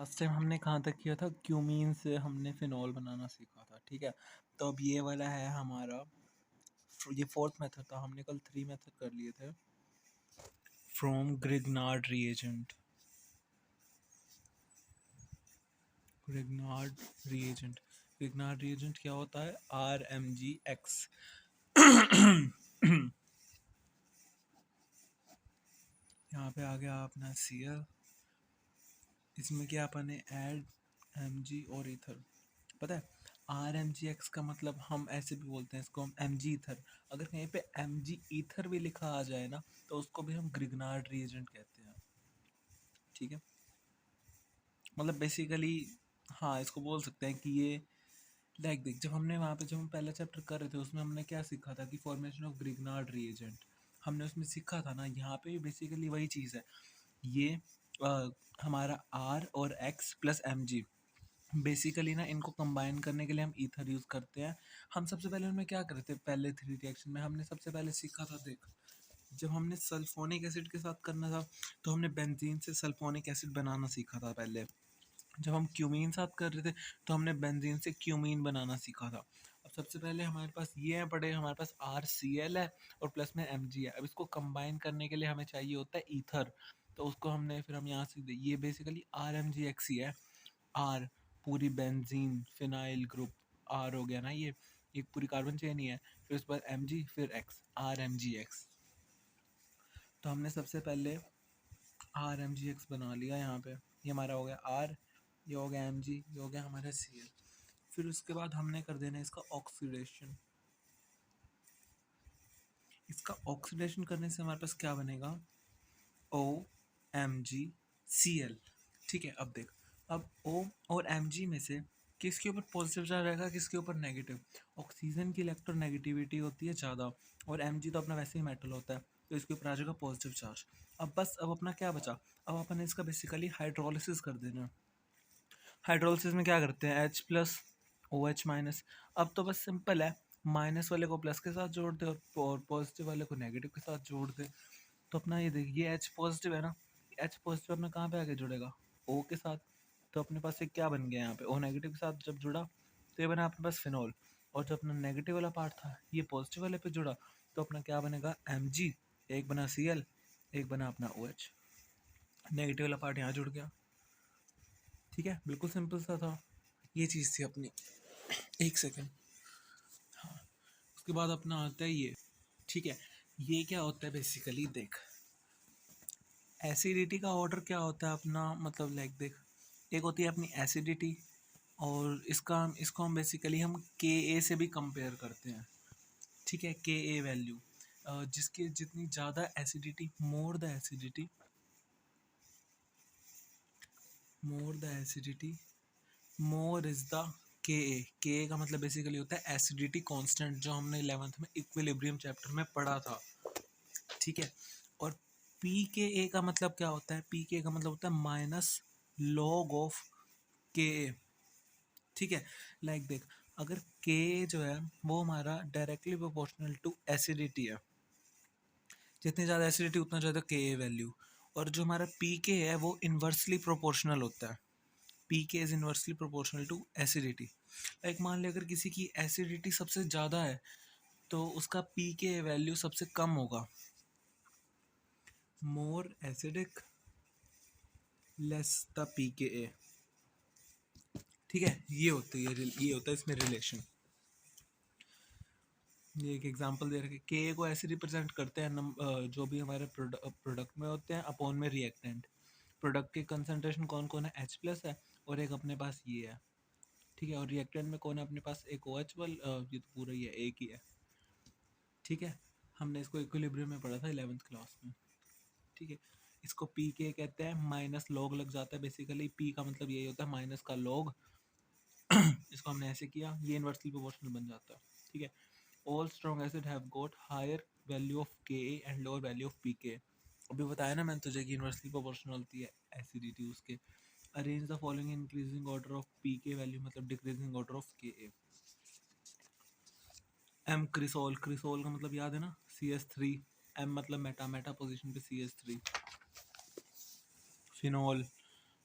Last time हमने कहाँ तक किया था, क्यूमीन से हमने फिनॉल बनाना सीखा था। ठीक है, तो अब ये वाला है हमारा, ये फोर्थ मेथड था। हमने कल 3 मेथड कर लिए थे। From Grignard reagent, Grignard reagent, Grignard reagent क्या होता है? RMgX। यहाँ पे आ गया अपना Cl, इसमें क्या अपन ने ऐड Mg और ईथर। पता है RMgX का मतलब हम ऐसे भी बोलते हैं इसको, हम Mg ईथर। अगर कहीं पे Mg ईथर भी लिखा आ जाए ना, तो उसको भी हम ग्रिग्नार्ड रिएजेंट कहते हैं। ठीक है, मतलब बेसिकली हाँ, इसको बोल सकते हैं कि ये लाइक देख, जब हमने वहाँ पे जब हम पहला चैप्टर कर रहे थे उसमें हमने क्या सीखा था कि फॉर्मेशन ऑफ ग्रिग्नार्ड रिएजेंट हमने उसमें सीखा था ना। यहाँ पे बेसिकली वही चीज़ है। ये अ, हमारा R और X प्लस Mg, बेसिकली ना इनको कंबाइन करने के लिए हम ईथर यूज़ करते हैं। हम सबसे पहले उनमें क्या करते हैं, पहले 3 रिएक्शन में हमने सबसे पहले सीखा था, देख जब हमने सल्फोनिक एसिड के साथ करना था तो हमने बेंजीन से सल्फोनिक एसिड बनाना सीखा था पहले। जब हम क्यूमीन साथ कर रहे थे तो हमने बेंजीन से क्यूमीन बनाना सीखा था। अब सबसे पहले हमारे पास ये है पड़े, हमारे पास RCl है और प्लस में Mg है। अब इसको कंबाइन करने के लिए हमें चाहिए होता है ईथर, तो उसको हमने फिर हम यहाँ से ये बेसिकली RMgX ही है। R पूरी बेंजीन फिनाइल ग्रुप R हो गया ना, ये एक पूरी कार्बन चेन ही है। फिर उस पर Mg फिर X, RMgX। तो हमने सबसे पहले RMgX बना लिया यहाँ पे, ये हमारा हो गया R, ये हो गया Mg, ये हो गया हमारा Cl। फिर उसके बाद हमने कर देना इसका ऑक्सीडेशन। इसका ऑक्सीडेशन करने से हमारे पास क्या बनेगा? OMgCl। ठीक है, अब देख, अब O और Mg में से किसके ऊपर पॉजिटिव चार्ज रहेगा, किसके ऊपर नेगेटिव? ऑक्सीजन की इलेक्ट्रोनेगेटिविटी होती है ज़्यादा, और Mg तो अपना वैसे ही मेटल होता है, तो इसके ऊपर आ जाएगा पॉजिटिव चार्ज। अब बस, अब अपना क्या बचा? अब अपन इसका बेसिकली हाइड्रोलिसिस कर देना। हाइड्रोलिसिस में क्या करते हैं? H plus OH minus. अब तो बस सिंपल है, माइनस वाले को प्लस के साथ जोड़ दे और पॉजिटिव वाले को नेगेटिव के साथ जोड़ दे। तो अपना ये देखिए, ये H पॉजिटिव है ना, H पॉजिटिव अपना कहाँ पे आके जुड़ेगा? O के साथ। तो अपने पास एक क्या बन गया यहाँ पे? O नेगेटिव के साथ जब जुड़ा तो ये बना अपने पास फिनॉल। और जो अपना नेगेटिव वाला पार्ट था ये पॉजिटिव वाले पे जुड़ा, तो अपना क्या बनेगा? Mg। एक बना Cl, एक बना अपना OH। नेगेटिव वाला पार्ट यहाँ जुड़ गया। ठीक है, बिल्कुल सिंपल सा था। ये चीज़ थी अपनी। एक सेकेंड, उसके बाद अपना आता है ये। ठीक है, ये क्या होता है बेसिकली, देख एसिडिटी का ऑर्डर क्या होता है अपना, मतलब लाइक देख, एक होती है अपनी एसिडिटी, और इसको हम बेसिकली हम Ka से भी कंपेयर करते हैं। ठीक है, Ka वैल्यू, जिसकी जितनी ज़्यादा acidity, more the acidity, more the acidity more is the Ka का मतलब बेसिकली होता है एसिडिटी कांस्टेंट, जो हमने 11th में इक्विलिब्रियम चैप्टर में पढ़ा था। ठीक है, और pKa का मतलब क्या होता है? pKa का मतलब होता है माइनस लॉग ऑफ Ka। ठीक है, लाइक देख, अगर Ka जो है वो हमारा डायरेक्टली प्रोपोर्शनल टू एसिडिटी है, जितनी ज़्यादा एसिडिटी उतना ज़्यादा Ka वैल्यू। और जो हमारा pK है वो इन्वर्सली प्रोपोर्शनल होता है। pK is inversely proportional to acidity. Like मान लिया अगर किसी की एसिडिटी सबसे ज़्यादा है तो उसका pK वैल्यू सबसे कम होगा। More acidic less the pKa। ठीक है, ये होता है इसमें रिलेशन। ये एक एग्जांपल दे रखे, के को ऐसे रिप्रेजेंट करते हैं जो भी हमारे प्रोडक्ट में होते हैं अपॉन में रिएक्टेंट। प्रोडक्ट की कंसंट्रेशन कौन कौन है? H प्लस है, और एक अपने पास ये है। ठीक है, और रिएक्टेंट में कौन है अपने पास? एक OH वाल, ये तो पूरा ही है, एक ही है। ठीक है, हमने इसको इक्विलिब्रियम में पढ़ा था 11th क्लास में। ठीक है, इसको pK कहते हैं, माइनस लॉग लग जाता है बेसिकली, p का मतलब यही होता है माइनस का लॉग। इसको हमने ऐसे किया, ये इन्वर्सली प्रोपोर्शनल बन जाता है। ठीक है, all strong acid have got higher value of Ka and lower value of pK। अभी बताया ना मैंने तुझे कि इन्वर्सली प्रोपोर्शनल होती है एसिडिटी उसके। Arrange the following increasing order of pK value मतलब decreasing order of Ka। M cresol, cresol का मतलब याद है ना, CH3। M मतलब मेटा, मेटा पोजीशन पे CH3। फिनॉल,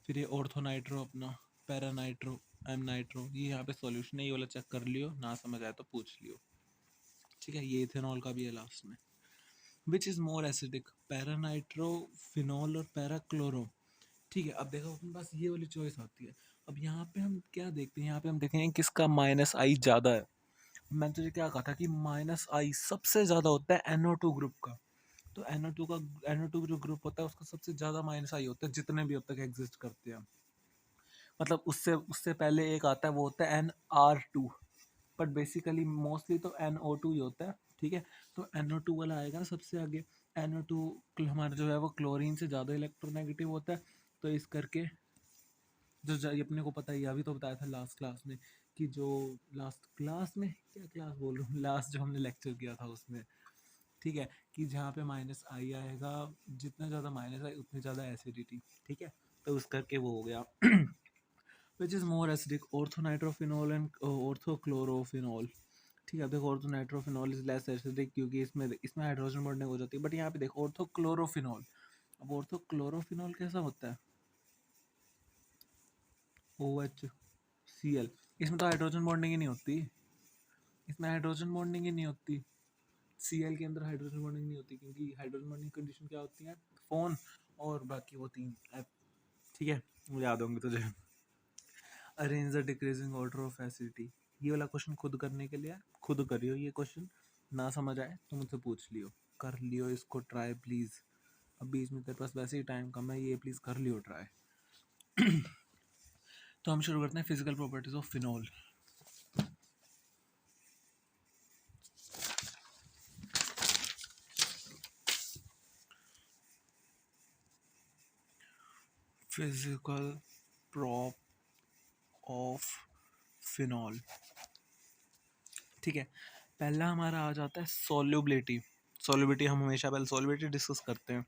फिर ये ऑर्थोनाइट्रो अपना, पैरानाइट्रो, एम नाइट्रो, ये यहाँ पे सॉल्यूशन है, ये वाला चेक कर लियो, ना समझ आए तो पूछ लियो। ठीक है, ये इथेनॉल का भी है लास्ट में। विच is more acidic, paranitro, phenol और पैराक्लोरो। ठीक है, अब देखो अपने पास ये वाली चॉइस आती है। अब यहाँ पे हम क्या देखते हैं, यहाँ पे हम देखेंगे किसका माइनस आई ज़्यादा है। मैंने तुझे क्या कहा था कि माइनस आई सबसे ज़्यादा होता है NO2 ग्रुप का। तो NO2 जो ग्रुप होता है उसका सबसे ज़्यादा माइनस आई होता है जितने भी अब तक एग्जिस्ट करते हैं। मतलब उससे उससे पहले एक आता है, वो होता है NR2, बट बेसिकली मोस्टली तो NO2 ही होता है। ठीक है, तो NO2 वाला आएगा ना सबसे आगे। NO2 हमारा जो है वो क्लोरीन से ज़्यादा इलेक्ट्रोनेगेटिव होता है। तो इस करके ये अपने को पता ही, अभी तो बताया था लास्ट क्लास में कि जो लास्ट क्लास में, क्या क्लास बोल रहा हूँ, लास्ट जो हमने लेक्चर किया था उसमें, ठीक है, कि जहाँ पे माइनस आई आएगा, जितना ज़्यादा माइनस आई उतनी ज़्यादा एसिडिटी। ठीक है, तो उस करके वो हो गया। Which is more acidic, orthonitrophenol and orthochlorophenol. ठीक है, देखो ऑर्थोनाइट्रोफिनॉल इज लेस एसिडिक क्योंकि इसमें हाइड्रोजन बॉन्डिंग हो जाती है। बट यहाँ पे देखो ऑर्थोक्लोरोफिनॉल, अब ऑर्थोक्लोरोफिनॉल कैसा होता है, OHCl, इसमें तो हाइड्रोजन बॉन्डिंग ही नहीं होती, इसमें हाइड्रोजन बॉन्डिंग ही नहीं होती। Cl के अंदर हाइड्रोजन बॉन्डिंग नहीं होती, क्योंकि हाइड्रोजन बॉन्डिंग कंडीशन क्या होती है, फोन और बाकी वो 3 F। ठीक है, मुझे याद होंगे तुझे। Arrange the decreasing order of acidity, ये वाला क्वेश्चन खुद करने के लिए है, खुद करियो ये क्वेश्चन, ना समझ आए तो मुझसे पूछ लियो, कर लियो इसको ट्राई प्लीज़। अब बीच में तेरे पास वैसे ही टाइम कम है, ये प्लीज़ कर लियो ट्राई। तो हम शुरू करते हैं physical properties of phenol. Physical prop of phenol. ठीक है, पहला हमारा आ जाता है सॉल्युबिलिटी। सॉल्युबिलिटी हम हमेशा पहले सॉल्युबिलिटी डिस्कस करते हैं।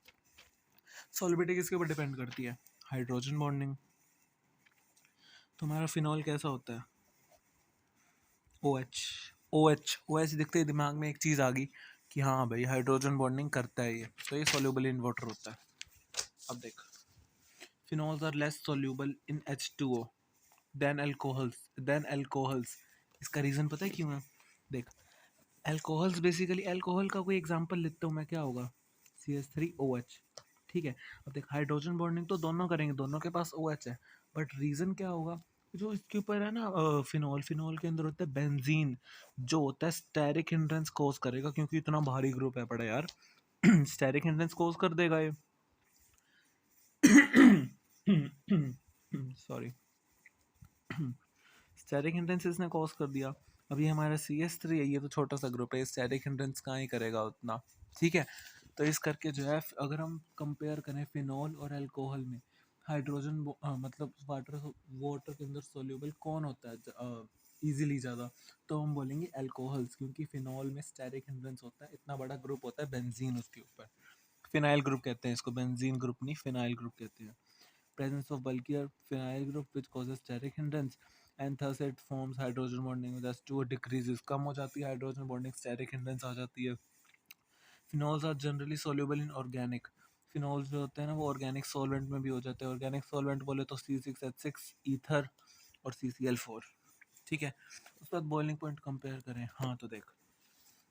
सॉल्युबिलिटी किसके ऊपर डिपेंड करती है, हाइड्रोजन बॉन्डिंग। तो हमारा फिनॉल कैसा होता है, OH। OH दिखते ही दिमाग में एक चीज़ आ गई कि हाँ भाई हाइड्रोजन बॉन्डिंग करता है ये, तो ये सॉल्युबल इन वाटर होता है। अब देख, phenols are less soluble in H2O then alcohols. इसका रीज़न पता है क्यों है, देख, अल्कोहल्स बेसिकली, अल्कोहल का कोई एग्जांपल लेता हूँ मैं, क्या होगा, CH3OH। ठीक है, अब देख हाइड्रोजन बॉन्डिंग तो दोनों करेंगे, दोनों के पास OH है, बट रीज़न क्या होगा, जो इसके ऊपर है ना फिनॉल, फिनॉल के अंदर होता है बेंजीन, जो होता है स्टेरिक हिंड्रेंस कॉज करेगा, क्योंकि इतना भारी ग्रुप है बड़ा यार। स्टेरिक हिंड्रेंस कॉज कर देगा ये। सॉरी, स्टेरिक हिंड्रेंस इसने कॉज कर दिया। अभी हमारा CH3 है, ये तो छोटा सा ग्रुप है, स्टेरिक हिंड्रेंस कहाँ ही करेगा उतना। ठीक है, तो इस करके जो है अगर हम कंपेयर करें फिनॉल और अल्कोहल में, हाइड्रोजन मतलब वाटर के अंदर सोल्यूबल कौन होता है इजीली ज़्यादा, तो हम बोलेंगे अल्कोहल्स, क्योंकि फिनॉल में स्टेरिक हिंड्रेंस होता है, इतना बड़ा ग्रुप होता है बेंजीन उसके ऊपर। फिनाइल ग्रुप कहते हैं इसको, बेंजीन ग्रुप नहीं, फिनाइल ग्रुप कहते हैं। Presence of bulkier phenyl group which causes steric hindrance and thus it forms hydrogen bonding with H2O decreases, कम हो जाती है हाइड्रोजन बॉन्डिंग, स्टेरिक हिंड्रेंस आ जाती है। Phenols are generally soluble in organic, फिनॉल्स जो होते हैं ना वो ऑर्गेनिक सॉल्वेंट में भी हो जाते हैं। ऑर्गेनिक सॉल्वेंट बोले तो C6H6 ईथर और CCl4। ठीक है, उसके बाद बॉइलिंग पॉइंट कंपेयर करें। हाँ तो देख,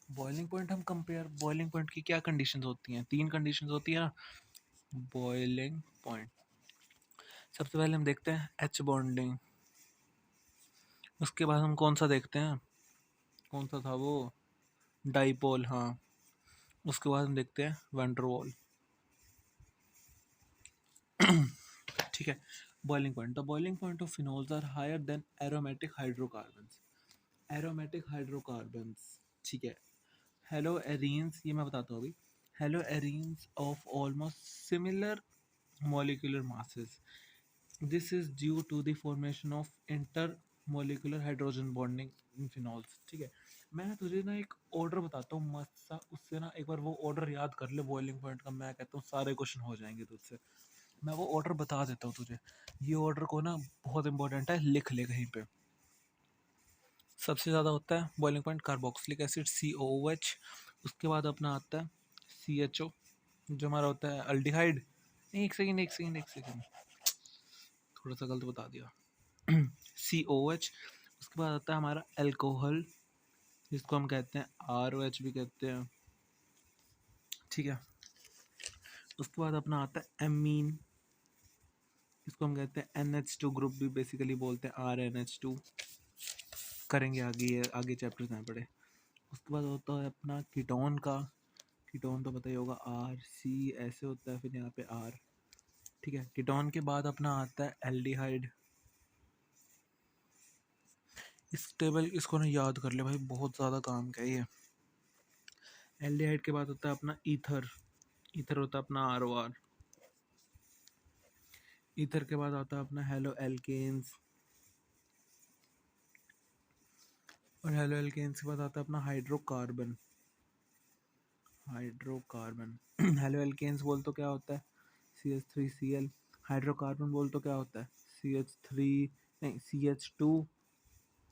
बॉइलिंग पॉइंट हम कंपेयर, बॉइलिंग पॉइंट की क्या कंडीशंस होती हैं, 3 कंडीशंस होती है ना बॉइलिंग पॉइंट। सबसे पहले हम देखते हैं H बॉन्डिंग, उसके बाद हम कौन सा देखते हैं, कौन सा था वो, डाइपोल, हाँ। उसके बाद हम देखते हैं वैंडरवाल। ठीक है, boiling point, the boiling point of phenols are higher than aromatic hydrocarbons. Aromatic hydrocarbons, ठीक है, हेलो एरीन्स, ये मैं बताता हूँ अभी, haloarenes of almost similar molecular masses. This is due to the formation of intermolecular hydrogen bonding in phenols। ठीक है, मैं तुझे ना एक ऑर्डर बताता हूँ मस्त सा, उससे ना एक बार वो ऑर्डर याद कर ले बॉइलिंग पॉइंट का, मैं कहता हूँ सारे क्वेश्चन हो जाएंगे तुझसे। मैं वो ऑर्डर बता देता हूँ तुझे, ये ऑर्डर को ना बहुत इंपॉर्टेंट है, लिख ले कहीं पे। सबसे ज़्यादा होता है boiling point carboxylic acid COOH, उसके बाद अपना आता है CHO, जो हमारा होता है अल्डिहाइड। एक सेकेंड, थोड़ा सा गलत बता दिया। COH। उसके बाद आता है हमारा अल्कोहल, जिसको हम कहते हैं ROH भी कहते हैं, ठीक है। उसके बाद अपना आता है एमीन, इसको हम कहते हैं NH2 ग्रुप भी बेसिकली बोलते हैं, RNH2 करेंगे आगे चैप्टर्स में पढ़े। उसके बाद होता है अपना कीटोन का, कीटोन तो पता ही होगा, RC ऐसे होता है, फिर यहाँ पे R, ठीक है। कीटोन के बाद अपना आता है एल्डिहाइड। इसको ना याद कर ले भाई, बहुत ज़्यादा काम का ये। एल्डिहाइड के बाद होता है अपना ईथर, ईथर होता है अपना ROR। ईथर के बाद आता है अपना हेलो एल्केन्स, और हेलो एल्केन्स के बाद आता है अपना हाइड्रोकार्बन, हाइड्रोकार्बन। हेलो एल्केन्स बोल तो क्या होता है, CH3Cl। हाइड्रोकार्बन बोल तो क्या होता है, CH3 नहीं CH2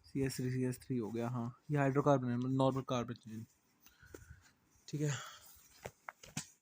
CH3 CH3 हो गया, हाँ ये हाइड्रोकार्बन है, नॉर्मल कार्बन चेन, ठीक है।